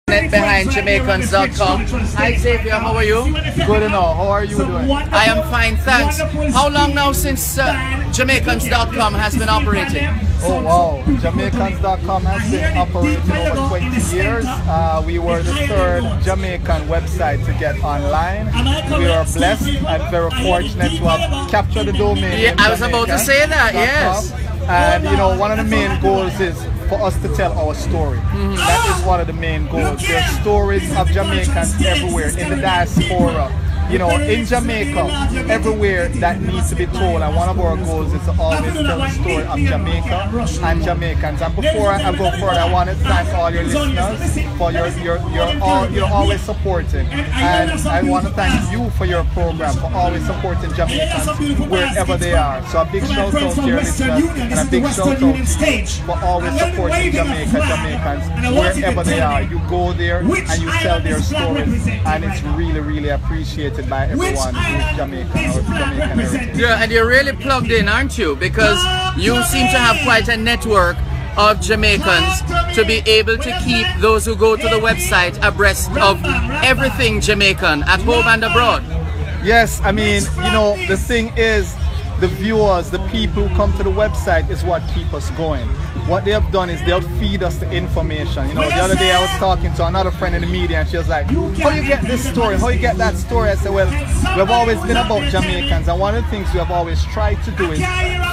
Behind Jamaicans.com. Hi Xavier, how are you? Good enough. How are you doing? I am fine, thanks. How long now since Jamaicans.com has been operating? Oh wow, Jamaicans.com has been operating over 20 years. We were the third Jamaican website to get online. We are blessed and very fortunate to have captured the domain. Yeah, I was about to say that, yes. And you know, one of the main goals is for us to tell our story. That is one of the main goals. There are stories of Jamaicans everywhere in the diaspora. You know, in Jamaica, everywhere that needs to be told, and one of our goals is to always tell the story of Jamaica and Jamaicans. And before I go further, I want to thank all your listeners for you're always supporting, and I want to thank you for your program, for always supporting Jamaicans wherever they are. So a big shout out to your listeners, and a big shout out to you for always supporting Jamaicans wherever they are. You go there and you tell their stories, and it's really, really appreciated by everyone who's Jamaican or Jamaican heritage. Yeah, and you're really plugged in, aren't you? Because you seem to have quite a network of Jamaicans to be able to keep those who go to the website abreast of everything Jamaican at home and abroad. Yes, I mean, you know, the thing is, the viewers, the people who come to the website is what keep us going. What they have done is they'll feed us the information. You know, the other day I was talking to another friend in the media and she was like, how you get this story? How you get that story? I said, well, we've always been about Jamaicans, and one of the things we have always tried to do is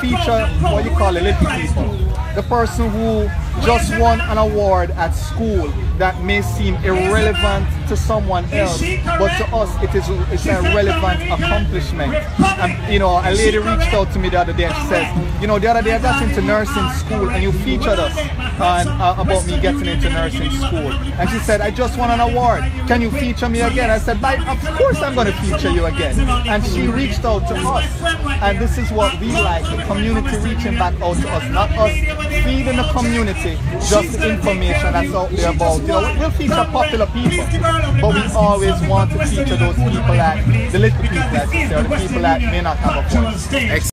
feature what you call the little people. The person who just won an award at school that may seem irrelevant to someone else, but to us it's a relevant accomplishment. And you know, a lady reached out to me the other day and she says, you know, the other day I got into nursing school and you featured us about me getting into nursing school. And she said, I just won an award. Can you feature me again? I said, of course I'm going to feature you again. And she reached out to us. And this is what we like, the community reaching back out to us, not us feeding the community just the information that's out there about. You know, we'll feature popular people, but we always want to feature those people like the little people, as you say, or the people that may not have a voice.